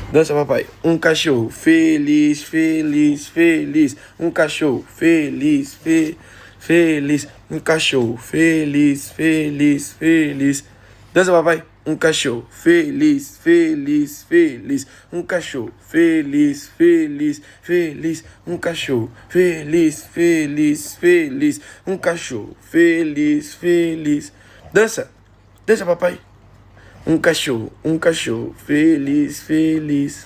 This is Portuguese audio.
Dança, papai. Um cachorro feliz, feliz, feliz. Um cachorro feliz, feliz. Um cachorro feliz, feliz, feliz. Dança, papai. Um cachorro feliz, feliz, feliz. Um cachorro feliz, feliz, feliz. Um cachorro feliz, feliz, feliz. Um cachorro feliz, feliz. Dança, dança, papai. Um cachorro feliz, feliz, feliz.